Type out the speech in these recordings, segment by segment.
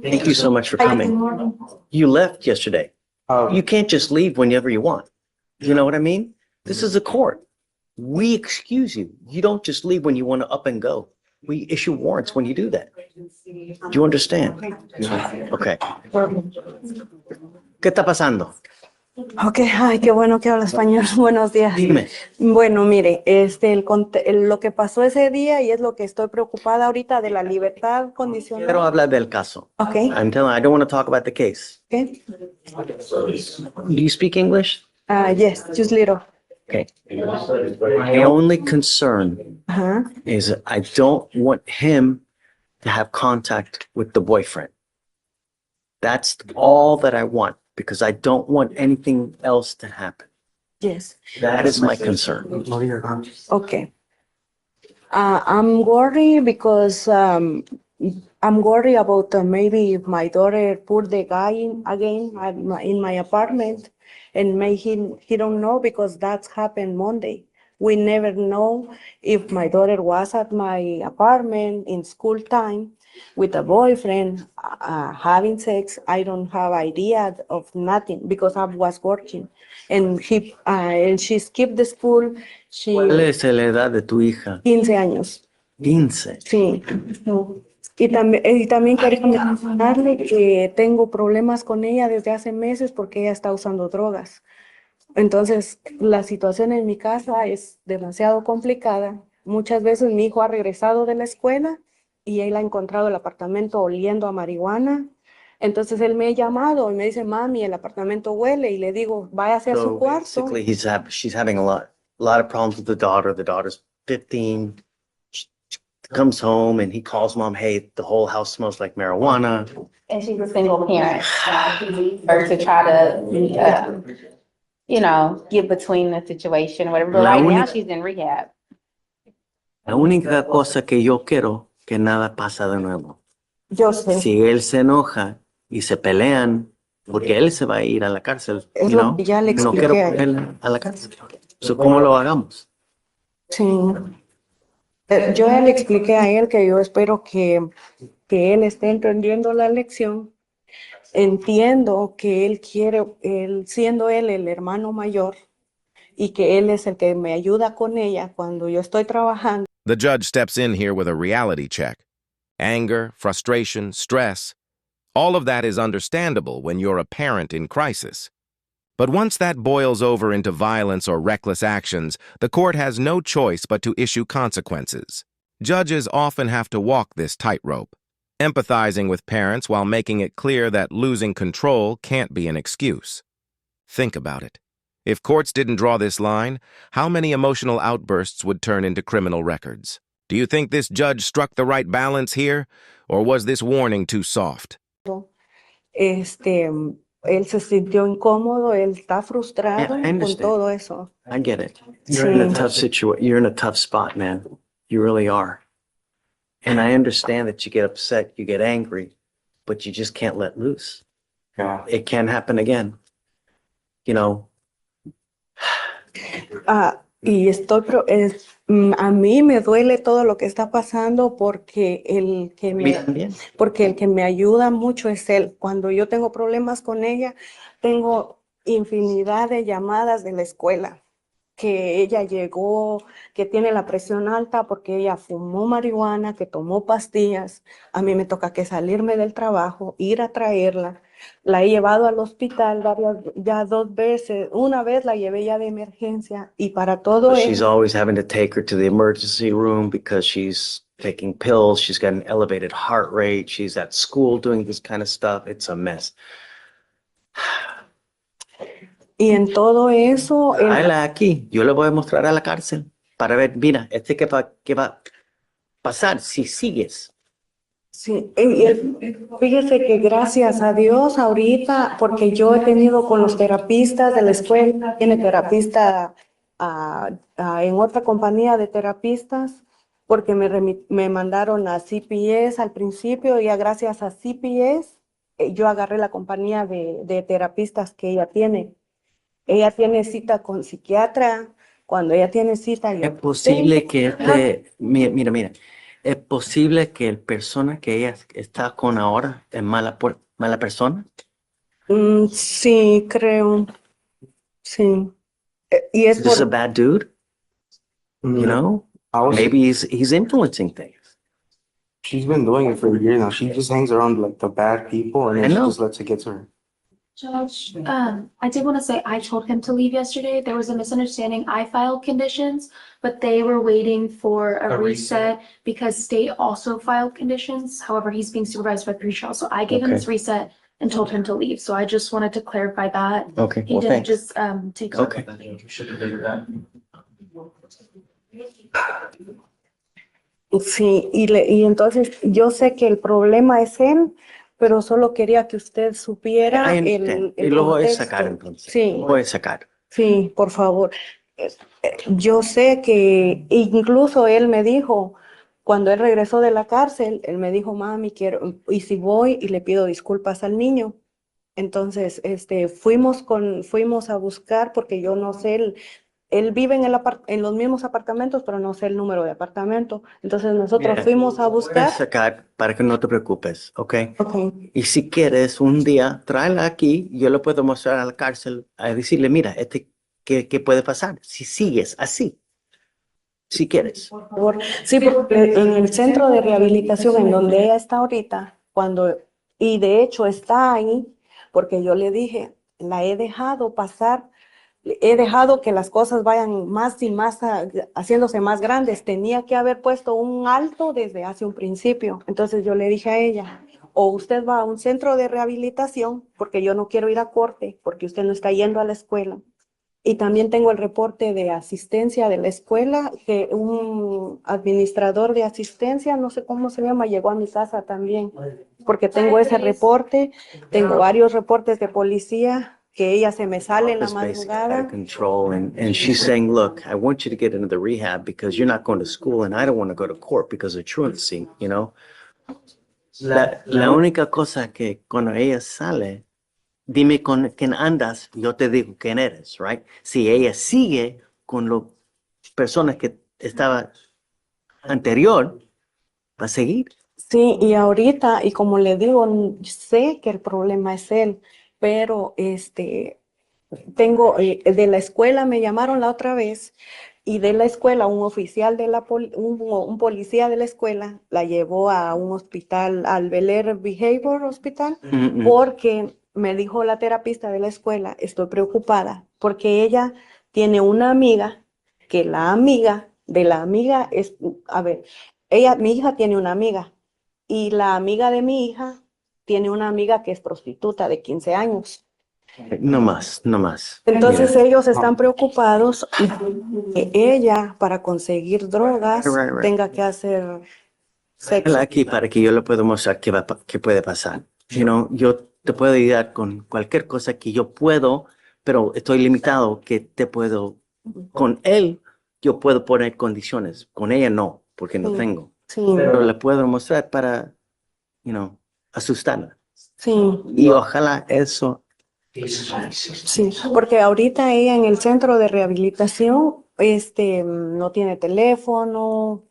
Thank you so much for coming. You left yesterday. You can't just leave whenever you want. You know what I mean? This is a court. We excuse you. You don't just leave when you want to up and go. We issue warrants when you do that. Do you understand? Okay. ¿Qué está pasando? Ok, ay, qué bueno que habla español. Buenos días. Dime. Bueno, mire, lo que pasó ese día y es lo que estoy preocupada ahorita de la libertad condicional. Quiero hablar del caso. Okay. I don't want to talk about the case. Okay. Do you speak English? Yes, just little. Okay. My only concern is I don't want him to have contact with the boyfriend. That's all that I want because I don't want anything else to happen. Yes. That is my concern. Okay. I'm worried because I'm worried about maybe if my daughter put the guy in again in my apartment and maybe he don't know because that's happened Monday. We never know if my daughter was at my apartment in school time with a boyfriend having sex. I don't have idea of nothing because I was working and she skipped the school. ¿Cuál es la edad de tu hija? 15 años. 15. Sí. Y también quería mencionarle que tengo problemas con ella desde hace meses porque ella está usando drogas. Entonces, la situación en mi casa es demasiado complicada. Muchas veces mi hijo ha regresado de la escuela y él ha encontrado el apartamento oliendo a marihuana. Entonces, él me ha llamado y me dice, mami, el apartamento huele. Y le digo, váyase a su cuarto. Basically, she's having a lot of problems with the daughter. The daughter's 15. She comes home and he calls mom, hey, the whole house smells like marijuana. And she's a single parent. He leaves her to try to, get between the situation or whatever. But right now she's in rehab. La única cosa que yo quiero que nada pasa de nuevo. Yo sé. Si él se enoja y se pelean, porque él se va a ir a la cárcel, Es lo que ya le no expliqué quiero a él. ponerle a la cárcel. So, ¿cómo lo hagamos? Sí. Yo ya le expliqué a él que yo espero que él esté entendiendo la lección. Entiendo que él quiere, siendo él el hermano mayor, y que él es el que me ayuda con ella cuando yo estoy trabajando. The judge steps in here with a reality check. Anger, frustration, stress. All of that is understandable when you're a parent in crisis. But once that boils over into violence or reckless actions, the court has no choice but to issue consequences. Judges often have to walk this tightrope, empathizing with parents while making it clear that losing control can't be an excuse. Think about it. If courts didn't draw this line, how many emotional outbursts would turn into criminal records? Do you think this judge struck the right balance here, or was this warning too soft? Él se sintió incómodo, él está frustrado I con understand. todo eso. I get it. You're in a tough situation. You're in a tough spot, man. You really are. And I understand that you get upset, you get angry, but you just can't let loose. Yeah. It can happen again. Y a mí me duele todo lo que está pasando porque porque el que me ayuda mucho es él. Cuando yo tengo problemas con ella, tengo infinidad de llamadas de la escuela, que ella llegó, que tiene la presión alta porque ella fumó marihuana, que tomó pastillas. A mí me toca que salirme del trabajo, ir a traerla. La he llevado al hospital ya 2 veces. Una vez la llevé ya de emergencia y para todo She's eso. always having to take her to the emergency room because she's taking pills. She's got an elevated heart rate. She's at school doing this kind of stuff. It's a mess. Y en todo eso. Tráela aquí. Yo le voy a mostrar a la cárcel para ver, mira, qué va a pasar si sigues. Sí, fíjese que gracias a Dios ahorita, porque yo he tenido con los terapistas de la escuela, tiene terapista en otra compañía de terapistas, porque me mandaron a CPS al principio y gracias a CPS yo agarré la compañía de terapistas que ella tiene. Ella tiene cita con psiquiatra, cuando ella tiene cita. Es posible que mira, ¿Es posible que el persona que ella está con ahora es mala persona? Sí, creo, sí. Y es Is this a por, bad dude? You know? Maybe he's influencing things. She's been doing it for a year now. She just hangs around like the bad people and I then she know. just lets it get to her. Judge, I did want to say I told him to leave yesterday. There was a misunderstanding. I filed conditions, but they were waiting for a reset because state also filed conditions. However, he's being supervised by pre-trial. So I gave him his reset and told him to leave. So I just wanted to clarify that. Okay, He well, didn't thanks. just take. Okay. sí, y entonces yo sé que el problema es él, pero solo quería que usted supiera I understand. el Y lo voy a sacar contexto. entonces. Sí. Lo voy a sacar. Sí, por favor. Yo sé que incluso él me dijo, cuando él regresó de la cárcel, él me dijo, mami, quiero, y si voy y le pido disculpas al niño. Entonces, fuimos a buscar, porque yo no sé, él vive en los mismos apartamentos, pero no sé el número de apartamento. Entonces nosotros Mira, fuimos a Voy a buscar. sacar para que no te preocupes, ¿ok? Ok. Y si quieres un día, tráela aquí, yo le puedo mostrar a la cárcel, a decirle, mira, ¿qué puede pasar si sigues así? Si quieres. Por favor. Sí, porque en el centro de rehabilitación en donde ella está ahorita, y de hecho está ahí, porque yo le dije, la he dejado pasar, he dejado que las cosas vayan más y más haciéndose más grandes. Tenía que haber puesto un alto desde hace un principio. Entonces yo le dije a ella, o usted va a un centro de rehabilitación, porque yo no quiero ir a corte, porque usted no está yendo a la escuela. Y también tengo el reporte de asistencia de la escuela, que un administrador de asistencia, no sé cómo se llama, llegó a mi casa también, porque tengo ese reporte, tengo varios reportes de policía, que ella se me sale en la It's basically out madrugada. of control. And she's saying, look, I want you to get into the rehab because you're not going to school and I don't want to go to court because of truancy, you know? La única cosa que cuando ella sale, dime con quién andas, yo te digo quién eres, right? Si ella sigue con las personas que estaba anterior, va a seguir. Sí, y ahorita, y como le digo, sé que el problema es él, pero de la escuela me llamaron la otra vez y de la escuela un oficial un policía de la escuela la llevó a un hospital, al Beler Behavior Hospital, porque me dijo la terapista de la escuela, estoy preocupada porque ella tiene una amiga, que la amiga de la amiga es, a ver, mi hija tiene una amiga y la amiga de mi hija tiene una amiga que es prostituta de 15 años. No más, no más. Entonces Mira. ellos están preocupados que ella, para conseguir drogas, Right. tenga que hacer sexo. Tráela aquí para que yo le pueda mostrar qué puede pasar. You know, yo te puedo ayudar con cualquier cosa que yo puedo, pero estoy limitado que te puedo. Con él, yo puedo poner condiciones. Con ella no, porque no Sí. tengo. Sí, Pero le puedo mostrar para, asustarla. sí, Y ojalá eso. sí, porque ahorita ella en el centro de rehabilitación, no tiene teléfono,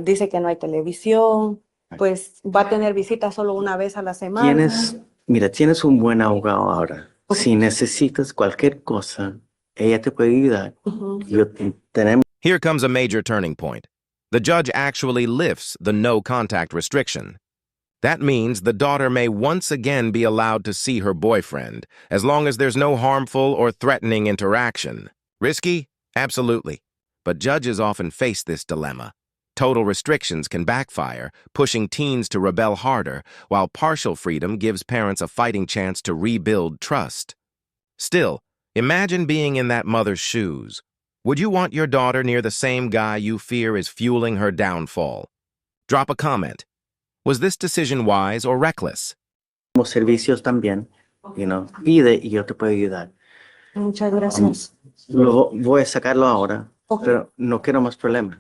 dice que no hay televisión, pues va a tener visitas solo una vez a la semana. Tienes un buen abogado ahora. Si necesitas cualquier cosa, ella te puede ayudar. Tenemos. Here comes a major turning point. The judge actually lifts the no contact restriction. That means the daughter may once again be allowed to see her boyfriend, as long as there's no harmful or threatening interaction. Risky? Absolutely. But judges often face this dilemma. Total restrictions can backfire, pushing teens to rebel harder, while partial freedom gives parents a fighting chance to rebuild trust. Still, imagine being in that mother's shoes. Would you want your daughter near the same guy you fear is fueling her downfall? Drop a comment. Was this decision wise or reckless? Servicios también, pide y yo te puedo ayudar. Muchas gracias. Voy a sacarlo ahora, Ok. pero no quiero más problemas,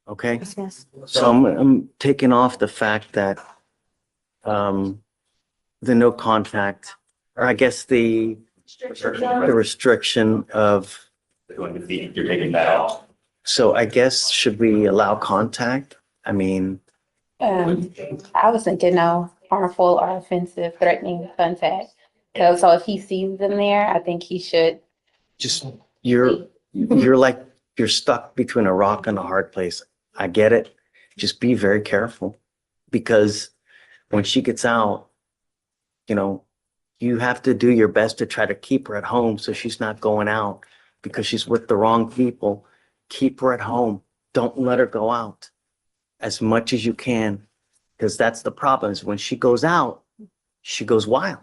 okay? Gracias. So I'm taking off the fact that the no contact, or I guess the restriction of. You're taking that off. So I guess should we allow contact I mean, I was thinking no harmful or offensive, threatening contact. So if he sees them there, I think he should. just, you're like, you're stuck between a rock and a hard place. I get it. Just be very careful because when she gets out, you know, you have to do your best to try to keep her at home so she's not going out because she's with the wrong people. Keep her at home. Don't let her go out as much as you can because that's the problem is when she goes out, she goes wild.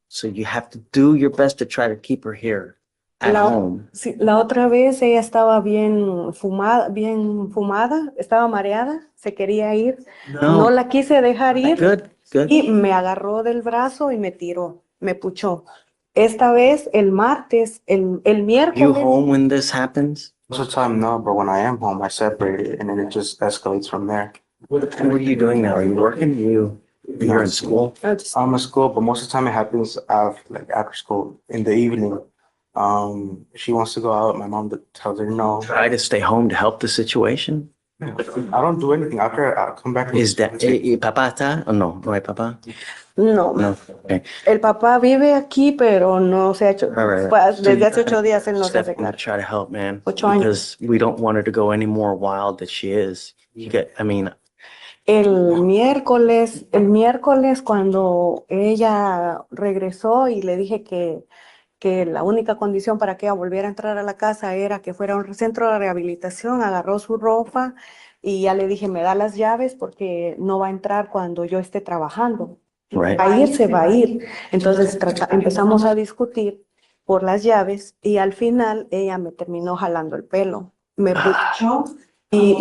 So you have to do your best to try to keep her here at home. Sí, la otra vez ella estaba bien fumada, estaba mareada, se quería ir. No la quise dejar ir Good, good. y me agarró del brazo y me tiró, me puchó. Esta vez el martes, el You miércoles, home when this happens? Most of the time, no, but when I am home, I separate it and then it just escalates from there. What are you doing now? Are you working? You're in school? I'm at school, but most of the time it happens after school in the evening. She wants to go out. My mom tells her no. Try to stay home to help the situation. I don't do anything. After I come back. Is that, papá está? ¿O no? ¿No hay papá? no. No. Okay. El papá vive aquí, pero no se ha hecho, Right. desde hace 8 días él no se hace Steph, I'm gonna cargo. try to help, man. 8 años. Because we don't want her to go any more wild than she is. I mean, El miércoles cuando ella regresó y le dije que la única condición para que ella volviera a entrar a la casa era que fuera a un centro de rehabilitación, agarró su ropa y ya le dije, me da las llaves porque no va a entrar cuando yo esté trabajando. right. Va a ir, se va a ir. Entonces empezamos a discutir por las llaves y al final ella me terminó jalando el pelo. Me puchó y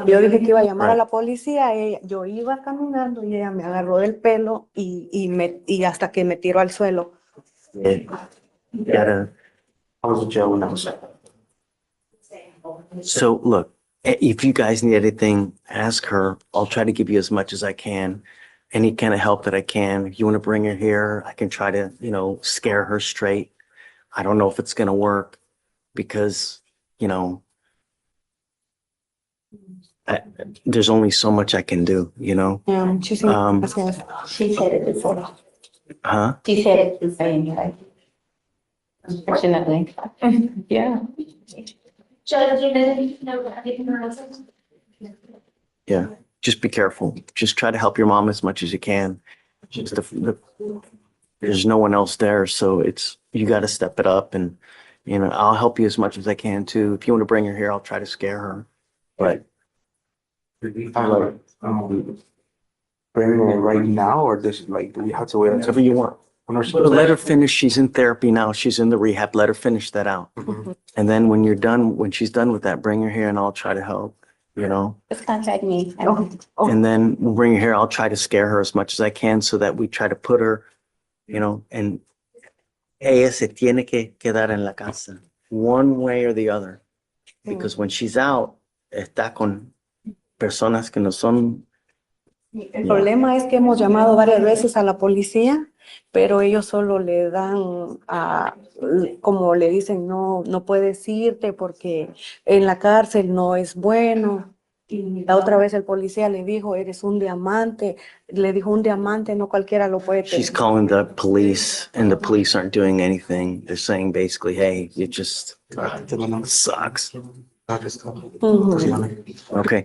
yo dije que iba a llamar a la policía. Yo iba caminando y ella me agarró del pelo y hasta que me tiró al suelo. You gotta, I was in jail when I was. so look, if you guys need anything, ask her. I'll try to give you as much as I can. Any kind of help that I can. If you want to bring her here, I can try to, scare her straight. I don't know if it's going to work because, there's only so much I can do, Muchísimas gracias. She said it before. Huh? She said it the same way. Unfortunately. Yeah. Judge, you didn't know that, didn't know. Yeah. Just be careful. Just try to help your mom as much as you can. Just there's no one else there. So you got to step it up and, I'll help you as much as I can too. If you want to bring her here, I'll try to scare her. But Bring her right now, or do we have to wait until whatever you want. when she But goes let out? her finish. She's in therapy now. She's in the rehab. Let her finish that out. And then when she's done with that, bring her here and I'll try to help, Just contact me. Oh. And then we'll bring her here. I'll try to scare her as much as I can so that we try to put her, and ella se tiene que quedar en la casa one way or the other. Because when she's out, está con personas que no son. El problema es que hemos llamado varias veces a la policía, pero ellos solo le dan como le dicen, no puedes irte porque en la cárcel no es bueno. Y la otra vez el policía le dijo, eres un diamante. Le dijo, un diamante no cualquiera lo puede She's tener. calling the police and the police aren't doing anything. They're saying basically, hey, it just sucks. Okay.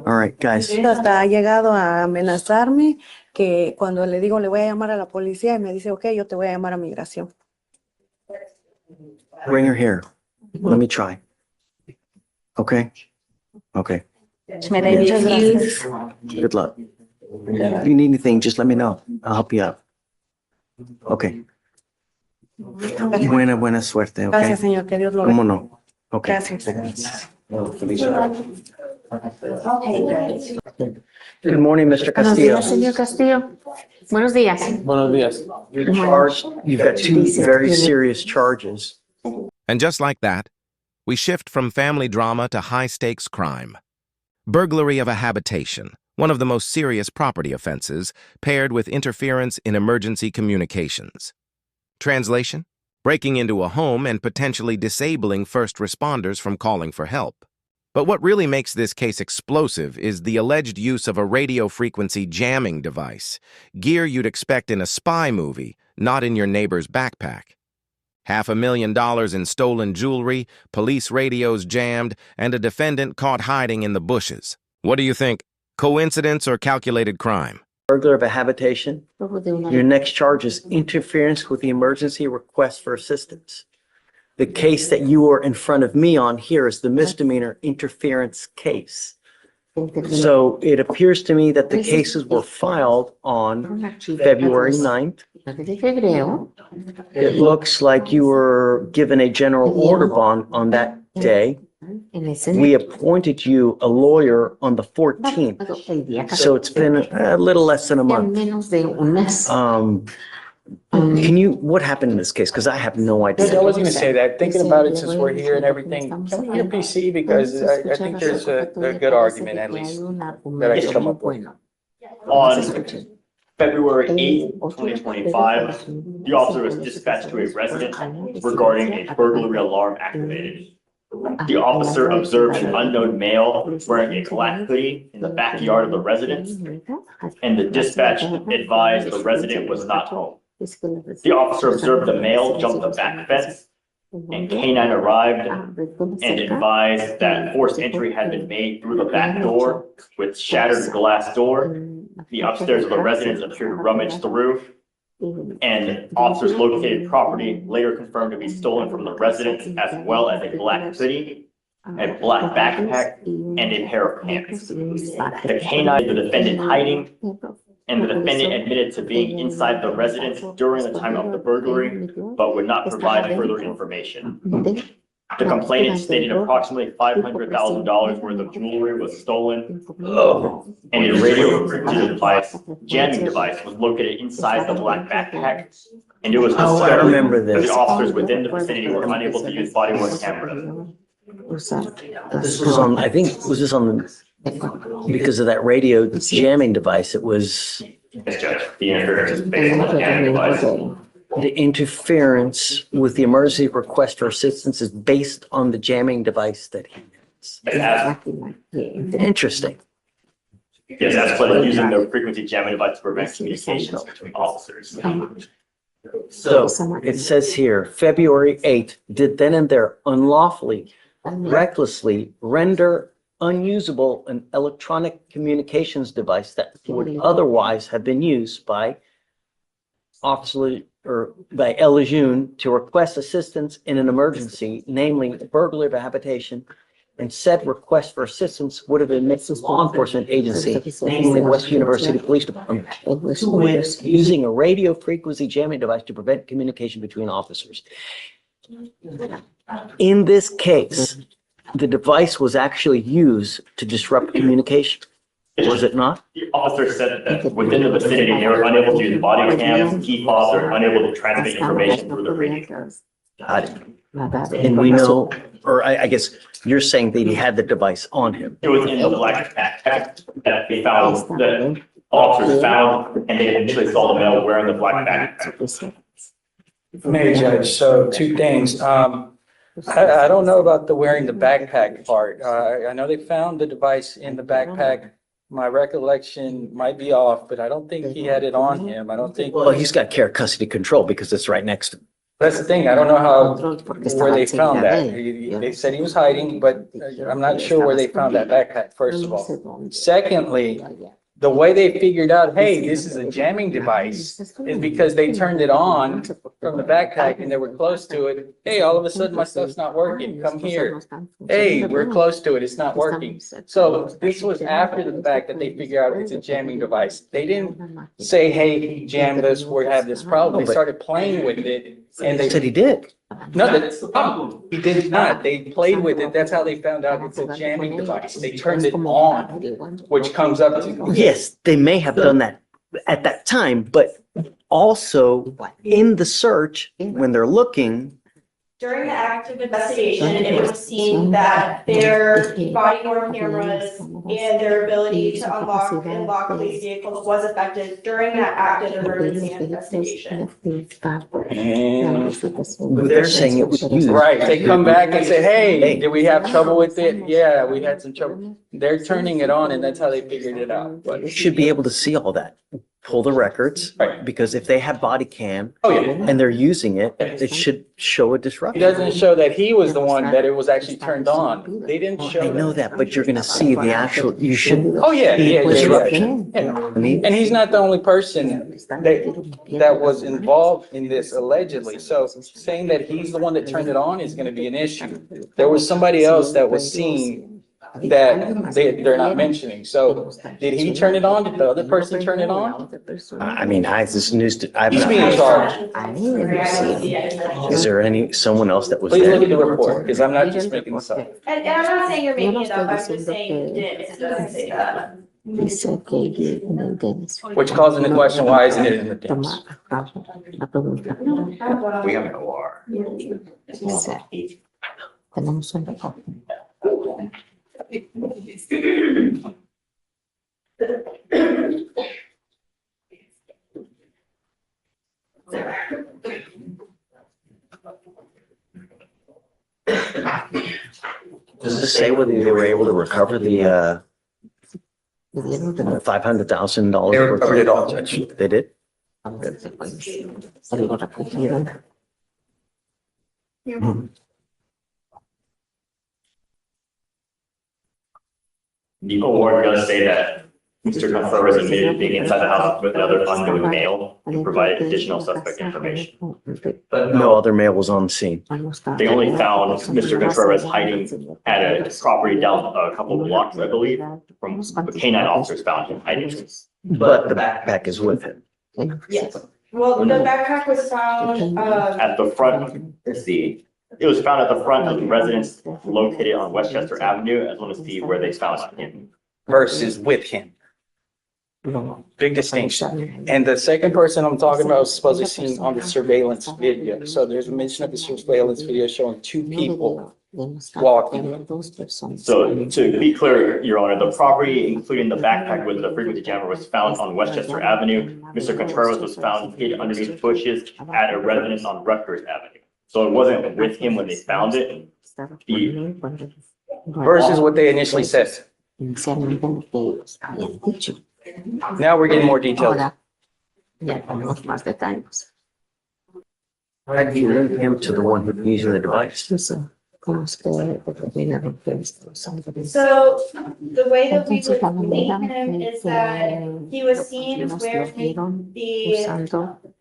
All right, guys. Hasta ha llegado a amenazarme que cuando le digo le voy a llamar a la policía y me dice, ok, yo te voy a llamar a migración. Bring her here. Let me try. Okay? Okay. May they be excused? Good luck. If you need anything, just let me know. I'll help you out. Okay. Buena suerte, okay? Gracias, señor, que Dios lo ¿Cómo bendiga. no? Okay. Gracias. Good morning, Mr. Buenos Castillo. días, señor Castillo. Buenos días. Buenos días. You're charged. You've got 2 very serious charges. And just like that, we shift from family drama to high-stakes crime. Burglary of a habitation, one of the most serious property offenses, paired with interference in emergency communications. Translation: breaking into a home and potentially disabling first responders from calling for help. But what really makes this case explosive is the alleged use of a radio frequency jamming device, gear you'd expect in a spy movie, not in your neighbor's backpack. $500,000 in stolen jewelry, police radios jammed, and a defendant caught hiding in the bushes. What do you think? Coincidence or calculated crime? Burglar of a habitation. Your next charge is interference with the emergency request for assistance. The case that you are in front of me on here is the misdemeanor interference case. So it appears to me that the cases were filed on February 9th. It looks like you were given a general order bond on that day. We appointed you a lawyer on the 14th. So it's been a little less than a month. What happened in this case? Because I have no idea. I was gonna say that, thinking about it since we're here and everything, can we hear PC? Because I think there's a good argument at least that I can come up with. On February 8th, 2025, the officer was dispatched to a residence regarding a burglary alarm activated. The officer observed an unknown male wearing a black hoodie in the backyard of the residence, and the dispatch advised the resident was not home. The officer observed the male jump the back fence, and K-9 arrived and advised that forced entry had been made through the back door with shattered glass door. The upstairs of the residence appeared rummaged through, and officers located property later confirmed to be stolen from the residence, as well as a black hoodie, a black backpack, and a pair of pants. The K-9, the defendant hiding, and the defendant admitted to being inside the residence during the time of the burglary, but would not provide further information. The complainant stated approximately $500,000 worth of jewelry was stolen, and a radio frequency device, jamming device, was located inside the black backpack, and it was I remember that this. the officers within the vicinity were unable to use body-worn cameras. This was on, I think, was this on the, because of that radio jamming device, it was Yes, Judge, the interference is based on the jamming device. the interference with the emergency request for assistance is based on the jamming device that he has. Interesting. Yes, that's what using the frequency jamming device to prevent communications between officers. So it says here, February 8th, did then and there unlawfully, recklessly render unusable an electronic communications device that would otherwise have been used by Officer or by El Lejeune to request assistance in an emergency, namely burglary of a habitation, and said request for assistance would have been made to law enforcement agency, namely West University Police Department, with using a radio frequency jamming device to prevent communication between officers. In this case, the device was actually used to disrupt communication, was it not? The officer said that within the vicinity, they were unable to use body cams, key fobs, or unable to transmit information through the radio. Got it. And we know, or I guess you're saying that he had the device on him. It was in the black backpack that they found, that officers found, and they initially saw the male wearing the black backpack. Mayor Judge, so two things. I don't know about the wearing the backpack part. I know they found the device in the backpack. My recollection might be off, but I don't think he had it on him. I don't think. Well, he's got care, custody, control because it's right next to him. That's the thing. I don't know where they found that. They said he was hiding, but I'm not sure where they found that backpack, first of all. Secondly, the way they figured out, hey, this is a jamming device, is because they turned it on from the backpack and they were close to it. Hey, all of a sudden my stuff's not working. Come here. Hey, we're close to it. It's not working. So this was after the fact that they figured out it's a jamming device. They didn't say, hey, jam this, we have this problem. They started playing with it. And they said he did. No, that's the problem. He did not. They played with it. That's how they found out it's a jamming device. They turned it on, which comes up to. Yes, they may have done that at that time, but also in the search, when they're looking, During the active investigation, it was seen that their body worn cameras and their ability to unlock and lock police vehicles was affected during that active emergency investigation. And But they're saying it was used. right, they come back and say, hey, did we have trouble with it? Yeah, we had some trouble. They're turning it on and that's how they figured it out. But You should be able to see all that. Pull the records, Right. because if they have body cam oh yeah, and they're using it, it should show a it disruption. doesn't show that he was the one that it was actually turned on. They didn't show. I know that, but you're gonna see the actual, you should. Oh yeah, yeah, yeah. Disruption. Yeah. I mean, And he's not the only person that was involved in this allegedly. So saying that he's the one that turned it on is gonna be an issue. There was somebody else that was seen that they're not mentioning. So did he turn it on? Did the other person turn it on? I mean, this news, I've He's not. being charged. Is there someone else that was Please look at there? the report, because I'm not just making this up. And I'm not saying you're making it up, I'm just saying you did, it doesn't say that. Which calls into question, why isn't it in the DIMS? We have an OR. Does this say whether they were able to recover the $500,000? They recovered it all, Judge. They did? The award does say that Mr. Contreras admitted being inside the house with another unknown male and provided additional suspect information. But no other male was on the scene. They only found Mr. Contreras hiding at a property down a couple of blocks, I believe, from the canine officers found him hiding. But the backpack is with him. Yes. Well, the backpack was found, At the front, it was found at the front of the residence located on Westchester Avenue. I just want to see where they found him. Versus with him. Big distinction. And the second person I'm talking about was supposedly seen on the surveillance video. So there's a mention of the surveillance video showing two people walking. So to be clear, Your Honor, the property, including the backpack with the frequency jammer, was found on Westchester Avenue. Mr. Contreras was found hid underneath bushes at a residence on Rutgers Avenue. So it wasn't with him when they found it. Versus what they initially said. Now we're getting more details. How do you link him to the one who's using the device? so the way that we would link him is that he was seen wearing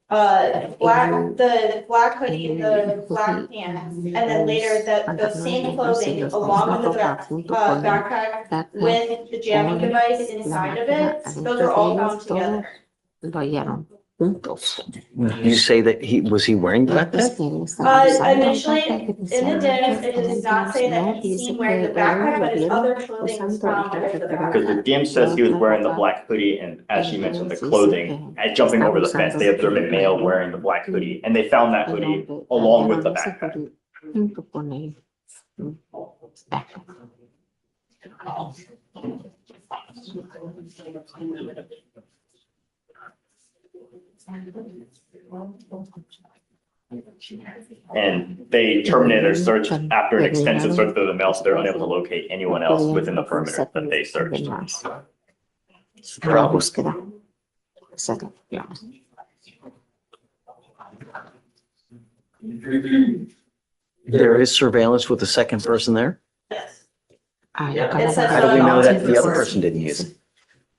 the black hoodie, the black pants, and then later the same clothing along with the backpack with the jamming device inside of it, those are all found together. You say that was he wearing the backpack? Initially, in the DIMS, it does not say that he's seen wearing the backpack, but his other clothing was found with the Because backpack. the DM says he was wearing the black hoodie and as she mentioned, the clothing, and jumping over the fence, they observed a male wearing the black hoodie and they found that hoodie along with the backpack. And they terminated their search after an extensive search through the mail, so they're unable to locate anyone else within the perimeter that they searched. There is surveillance with the second person there? Yes. How do we know that the other person didn't use it?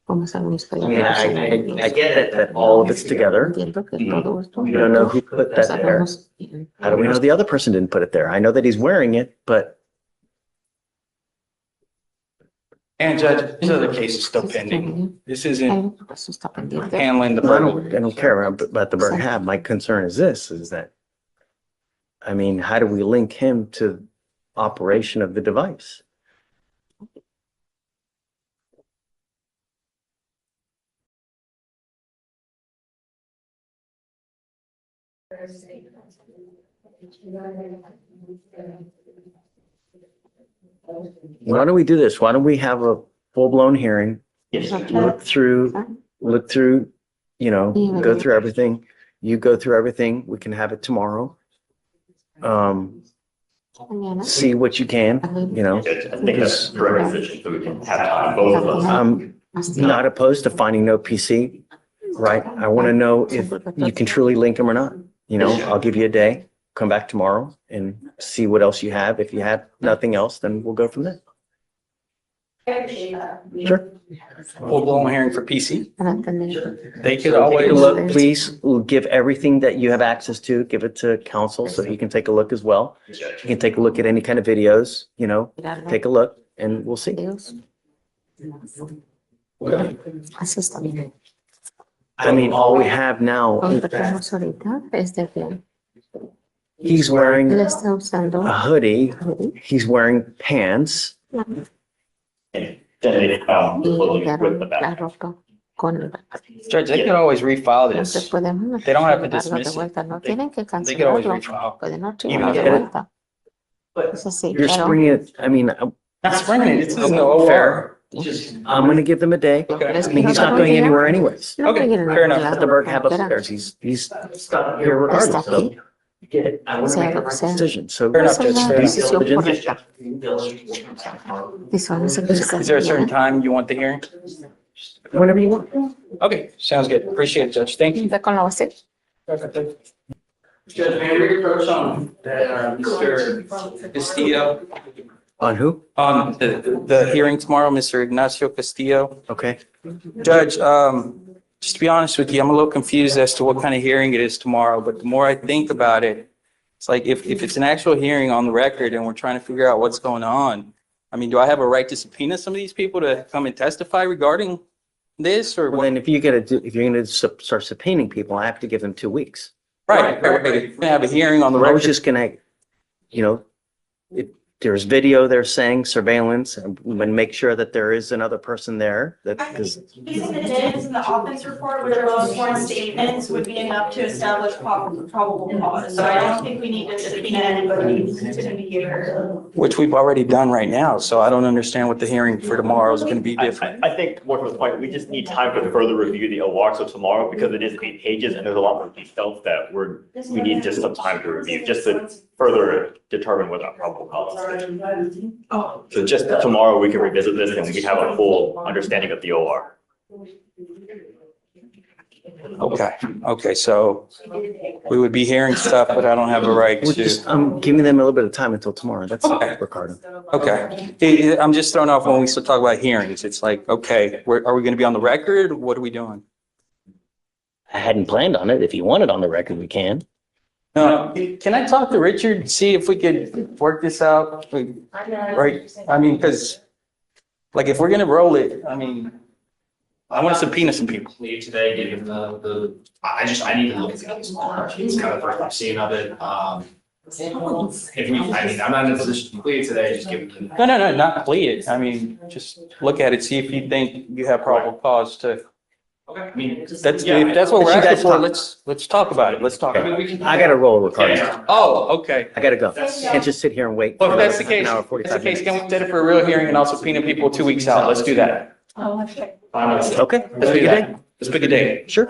I mean, I get it, that all of it's together. We don't know who put that there. How do we know the other person didn't put it there? I know that he's wearing it, but And Judge, this other case is still pending. This isn't handling the I burglary. don't care about the burn have. My concern is this, is that, I mean, how do we link him to operation of the device? Why don't we do this? Why don't we have a full-blown hearing? Yes. Look through, go through everything. You go through everything. We can have it tomorrow. See what you can, I think that's the correct decision, so we can have time, both of us. I'm not opposed to finding no PC, right? I want to know if you can truly link them or not. I'll give you a day, come back tomorrow and see what else you have. If you have nothing else, then we'll go from there. Sure. Full-blown hearing for PC. They could Take always a look, please. We'll give everything that you have access to, give it to counsel so he can take a look as well. You can take a look at any kind of videos, take a look and we'll see. I mean, all we have now, he's wearing a hoodie, he's wearing pants. And then they found clothing with the back. Judge, they could always refile this. They don't have to dismiss it. They could always refile. You're springing it, I mean, Not springing it, this is no OR. I'm gonna give them a day. Okay. I mean, he's not going anywhere anyways. Okay, fair enough. Let the bird have upstairs. He's stuck here regardless. So, I want to make a decision. So. Fair enough, Judge, fair enough. Is there a certain time you want the hearing? Whenever you want. Okay, sounds good. Appreciate it, Judge. Thank you. Judge, may I read approach on that, Mr. Castillo? On who? On the hearing tomorrow, Mr. Ignacio Castillo. Okay. Judge, just to be honest with you, I'm a little confused as to what kind of hearing it is tomorrow, but the more I think about it, it's like if it's an actual hearing on the record and we're trying to figure out what's going on, I mean, do I have a right to subpoena some of these people to come and testify regarding this or Well, what? then if you're gonna start subpoenaing people, I have to give them 2 weeks. Right. We're gonna have a hearing on the I was record. just gonna, if there's video they're saying surveillance and make sure that there is another person there that, because Using the names in the offense report, which are both sworn statements, would be enough to establish probable cause. So I don't think we need to subpoena anybody to be here. Which we've already done right now, so I don't understand what the hearing for tomorrow is gonna be different. I think more to the point, we just need time to further review the OR. So tomorrow, because it is 8 pages and there's a lot more details that we need just some time to review, just to further determine what our probable cause is. So just tomorrow, we can revisit this and we have a full understanding of the OR. Okay, so we would be hearing stuff, but I don't have a right we're to. just, I'm giving them a little bit of time until tomorrow. That's Okay. Ricardo. Okay, I'm just thrown off when we still talk about hearings. It's like, okay, are we gonna be on the record? What are we doing? I hadn't planned on it. If you want it on the record, we can. No, can I talk to Richard, see if we could work this out? Right, I mean, because like if we're gonna roll it, I mean, I want to subpoena some people. Leave today, give him I need to look at the case more. It's kind of the first I'm seeing of it. I'm not in a position to plead today, just give him. No, not plead it. I mean, just look at it, see if you think you have probable cause to. Okay, I mean. If that's what we're You guys asking for, talk. let's talk about it. Let's talk about it. I gotta roll, Ricardo. Yeah. Oh, okay. I gotta go. Can't just sit here and wait. Well, if that's the for an case, hour, if that's 45 the case, minutes. can we set it for a real hearing and I'll subpoena people 2 weeks out? Let's do that. Okay. Let's do that. Let's pick a date. Sure.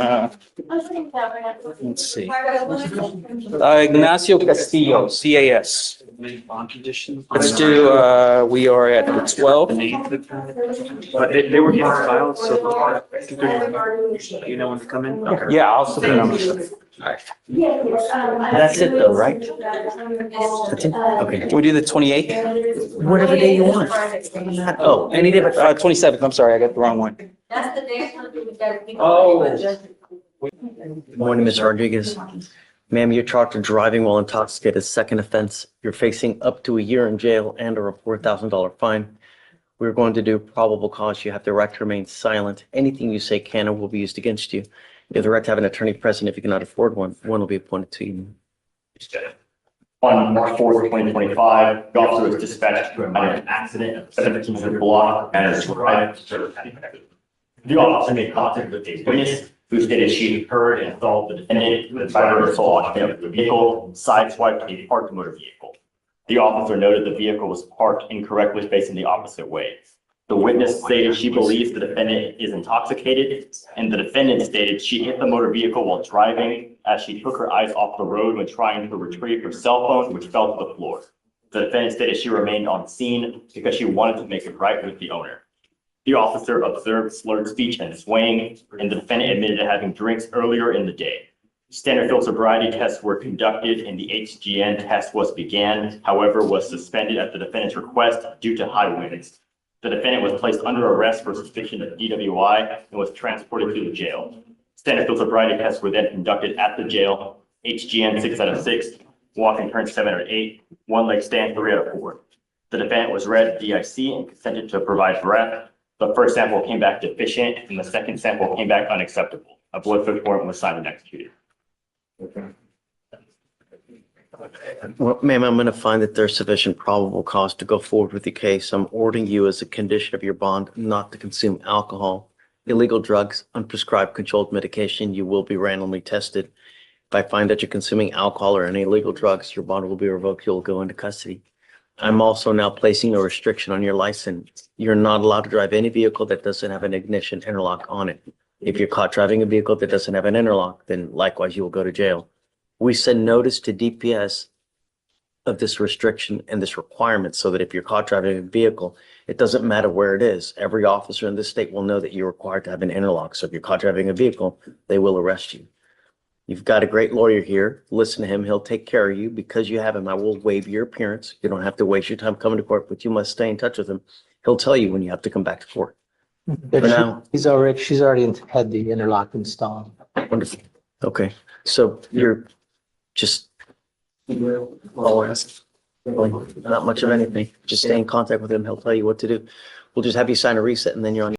Let's see. Ignacio Castillo, CAS. Bond conditions. Let's do, we are at the 12th. But they were getting filed, so I think they're, you know when to come in? Okay. Yeah, I'll subpoena them. That's it though, right? That's it? Okay. Can we do the 28th? Whatever day you want. Oh, any day but 27th, I'm sorry, I got the wrong one. That's the day. Oh. Good morning, Ms. Rodriguez. Ma'am, you're charged with driving while intoxicated, second offense. You're facing up to a year in jail and or a $4,000 fine. We're going to do probable cause. You have the right to remain silent. Anything you say can or will be used against you. You have the right to have an attorney present. If you cannot afford one, one will be appointed to you. On March 4th, 2025, the officer was dispatched to a minor accident at 1700 block and is arrived to serve. The officer made contact with a witness who stated she heard and saw the defendant with the sole occupant of the vehicle sideswiped a parked motor vehicle. The officer noted the vehicle was parked incorrectly facing the opposite way. The witness stated she believes the defendant is intoxicated, and the defendant stated she hit the motor vehicle while driving as she took her eyes off the road when trying to retrieve her cell phone, which fell to the floor. The defendant stated she remained on scene because she wanted to make it right with the owner. The officer observed slurred speech and swaying, and the defendant admitted to having drinks earlier in the day. Standard field sobriety tests were conducted and the HGN test began, however, was suspended at the defendant's request due to high winds. The defendant was placed under arrest for suspicion of DWI and was transported to the jail. Standard field sobriety tests were then conducted at the jail. HGN 6 out of 6, walk and turn 7 out of 8, one leg stand 3 out of 4. The defendant was read DIC and consented to provide breath. The first sample came back deficient and the second sample came back unacceptable. A blood search warrant was signed and executed. Well, ma'am, I'm going to find that there's sufficient probable cause to go forward with the case. I'm ordering you as a condition of your bond not to consume alcohol, illegal drugs, unprescribed controlled medication. You will be randomly tested. If I find that you're consuming alcohol or any illegal drugs, your bond will be revoked. You'll go into custody. I'm also now placing a restriction on your license. You're not allowed to drive any vehicle that doesn't have an ignition interlock on it. If you're caught driving a vehicle that doesn't have an interlock, then likewise you will go to jail. We send notice to DPS of this restriction and this requirement so that if you're caught driving a vehicle, it doesn't matter where it is. Every officer in this state will know that you're required to have an interlock. So if you're caught driving a vehicle, they will arrest you. You've got a great lawyer here. Listen to him. He'll take care of you. Because you have him, I will waive your appearance. You don't have to waste your time coming to court, but you must stay in touch with him. He'll tell you when you have to come back to court. For now, She's already had the interlock installed. wonderful. Okay, so you're just always not much of anything. Just stay in contact with him. He'll tell you what to do. We'll just have you sign a reset and then you're on.